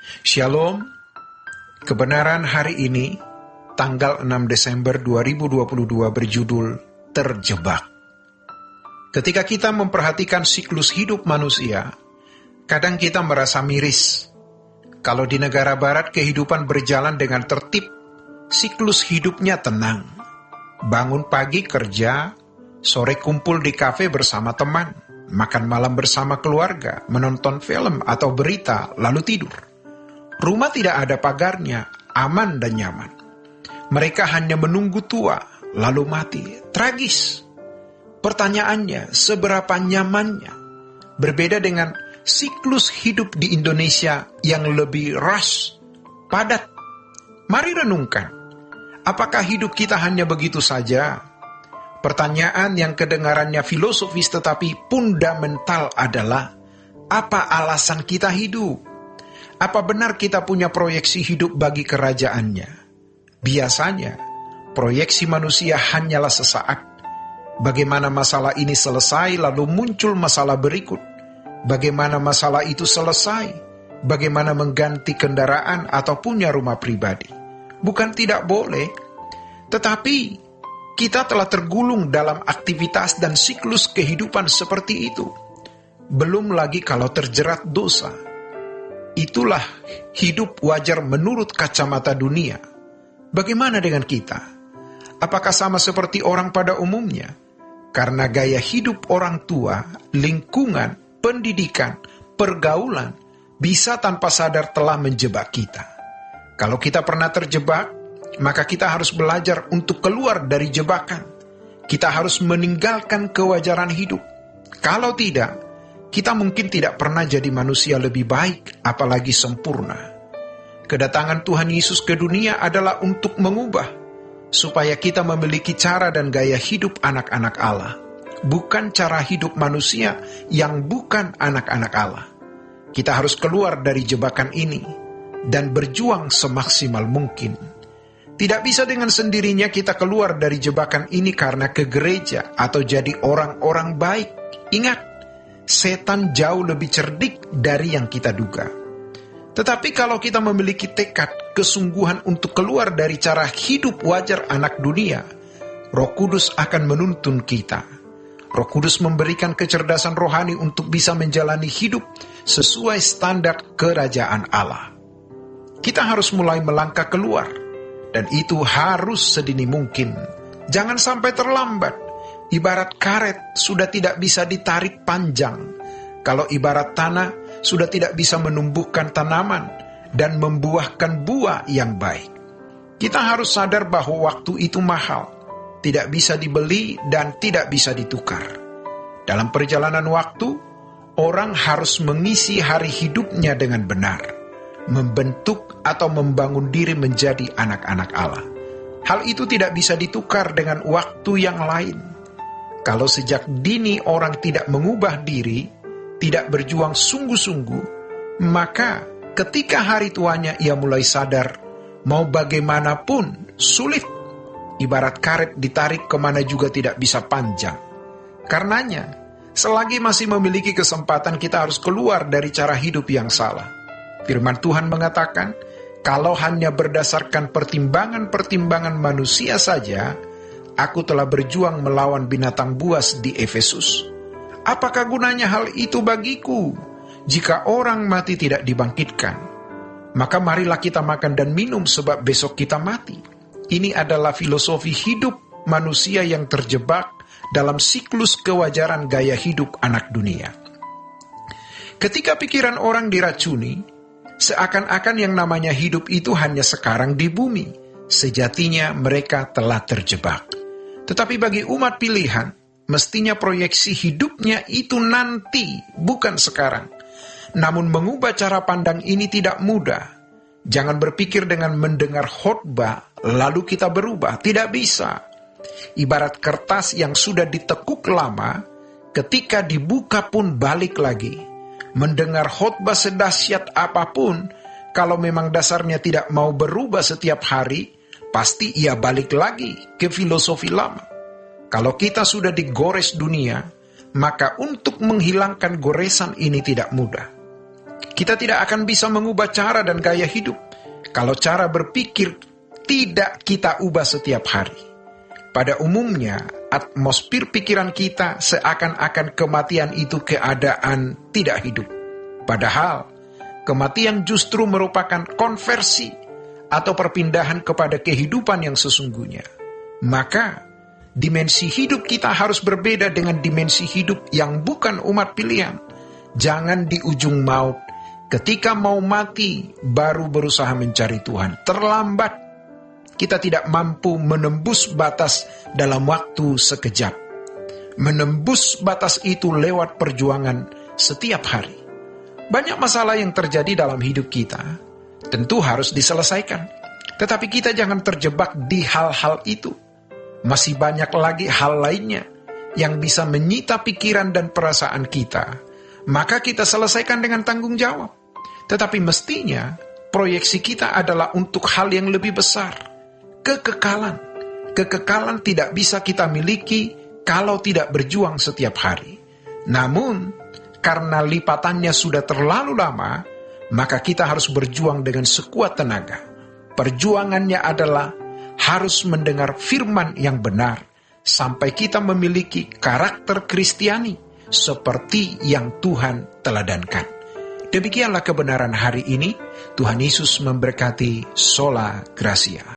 Shalom, kebenaran hari ini, tanggal 6 Desember 2022 berjudul Terjebak. Ketika kita memperhatikan siklus hidup manusia, kadang kita merasa miris. Kalau di negara barat kehidupan berjalan dengan tertib, siklus hidupnya tenang. Bangun pagi kerja, sore kumpul di kafe bersama teman, makan malam bersama keluarga, menonton film atau berita, lalu tidur. Rumah tidak ada pagarnya, aman dan nyaman. Mereka hanya menunggu tua, lalu mati. Tragis. Pertanyaannya, seberapa nyamannya? Berbeda dengan siklus hidup di Indonesia yang lebih rush, padat. Mari renungkan, apakah hidup kita hanya begitu saja? Pertanyaan yang kedengarannya filosofis tetapi fundamental adalah, apa alasan kita hidup? Apa benar kita punya proyeksi hidup bagi kerajaannya? Biasanya, proyeksi manusia hanyalah sesaat. Bagaimana masalah ini selesai, lalu muncul masalah berikut. Bagaimana masalah itu selesai? Bagaimana mengganti kendaraan atau punya rumah pribadi? Bukan tidak boleh, tetapi kita telah tergulung dalam aktivitas dan siklus kehidupan seperti itu. Belum lagi kalau terjerat dosa. Itulah hidup wajar menurut kacamata dunia. Bagaimana dengan kita? Apakah sama seperti orang pada umumnya? Karena gaya hidup orang tua, lingkungan, pendidikan, pergaulan, bisa tanpa sadar telah menjebak kita. Kalau kita pernah terjebak, maka kita harus belajar untuk keluar dari jebakan. Kita harus meninggalkan kewajaran hidup. Kalau tidak, kita mungkin tidak pernah jadi manusia lebih baik, apalagi sempurna. Kedatangan Tuhan Yesus ke dunia adalah untuk mengubah, supaya kita memiliki cara dan gaya hidup anak-anak Allah, bukan cara hidup manusia yang bukan anak-anak Allah. Kita harus keluar dari jebakan ini, dan berjuang semaksimal mungkin. Tidak bisa dengan sendirinya kita keluar dari jebakan ini karena ke gereja atau jadi orang-orang baik. Ingat, setan jauh lebih cerdik dari yang kita duga. Tetapi kalau kita memiliki tekad, kesungguhan untuk keluar dari cara hidup wajar anak dunia, Roh Kudus akan menuntun kita. Roh Kudus memberikan kecerdasan rohani untuk bisa menjalani hidup sesuai standar kerajaan Allah. Kita harus mulai melangkah keluar, dan itu harus sedini mungkin. Jangan sampai terlambat. Ibarat karet sudah tidak bisa ditarik panjang. Kalau ibarat tanah sudah tidak bisa menumbuhkan tanaman dan membuahkan buah yang baik. Kita harus sadar bahwa waktu itu mahal, tidak bisa dibeli dan tidak bisa ditukar. Dalam perjalanan waktu, orang harus mengisi hari hidupnya dengan benar, membentuk atau membangun diri menjadi anak-anak Allah. Hal itu tidak bisa ditukar dengan waktu yang lain. Kalau sejak dini orang tidak mengubah diri, tidak berjuang sungguh-sungguh, maka ketika hari tuanya ia mulai sadar, mau bagaimanapun sulit. Ibarat karet ditarik kemana juga tidak bisa panjang. Karenanya, selagi masih memiliki kesempatan kita harus keluar dari cara hidup yang salah. Firman Tuhan mengatakan, kalau hanya berdasarkan pertimbangan-pertimbangan manusia saja, aku telah berjuang melawan binatang buas di Efesus. Apakah gunanya hal itu bagiku jika orang mati tidak dibangkitkan? Maka marilah kita makan dan minum sebab besok kita mati. Ini adalah filosofi hidup manusia yang terjebak dalam siklus kewajaran gaya hidup anak dunia. Ketika pikiran orang diracuni, seakan-akan yang namanya hidup itu hanya sekarang di bumi. Sejatinya mereka telah terjebak. Tetapi bagi umat pilihan, mestinya proyeksi hidupnya itu nanti, bukan sekarang. Namun mengubah cara pandang ini tidak mudah. Jangan berpikir dengan mendengar khotbah, lalu kita berubah. Tidak bisa. Ibarat kertas yang sudah ditekuk lama, ketika dibuka pun balik lagi. Mendengar khotbah sedahsyat apapun, kalau memang dasarnya tidak mau berubah setiap hari, pasti ia balik lagi ke filosofi lama. Kalau kita sudah digores dunia, maka untuk menghilangkan goresan ini tidak mudah. Kita tidak akan bisa mengubah cara dan gaya hidup kalau cara berpikir tidak kita ubah setiap hari. Pada umumnya, atmosfer pikiran kita seakan-akan kematian itu keadaan tidak hidup. Padahal, kematian justru merupakan konversi atau perpindahan kepada kehidupan yang sesungguhnya. Maka, dimensi hidup kita harus berbeda dengan dimensi hidup yang bukan umat pilihan. Jangan di ujung maut, ketika mau mati, baru berusaha mencari Tuhan. Terlambat, kita tidak mampu menembus batas dalam waktu sekejap. Menembus batas itu lewat perjuangan setiap hari. Banyak masalah yang terjadi dalam hidup kita, tentu harus diselesaikan. Tetapi kita jangan terjebak di hal-hal itu. Masih banyak lagi hal lainnya yang bisa menyita pikiran dan perasaan kita. Maka kita selesaikan dengan tanggung jawab. Tetapi mestinya proyeksi kita adalah untuk hal yang lebih besar. Kekekalan. Kekekalan tidak bisa kita miliki kalau tidak berjuang setiap hari. Namun, karena lipatannya sudah terlalu lama, maka kita harus berjuang dengan sekuat tenaga. Perjuangannya adalah harus mendengar firman yang benar, sampai kita memiliki karakter Kristiani, seperti yang Tuhan teladankan. Demikianlah kebenaran hari ini. Tuhan Yesus memberkati. Sola Gracia.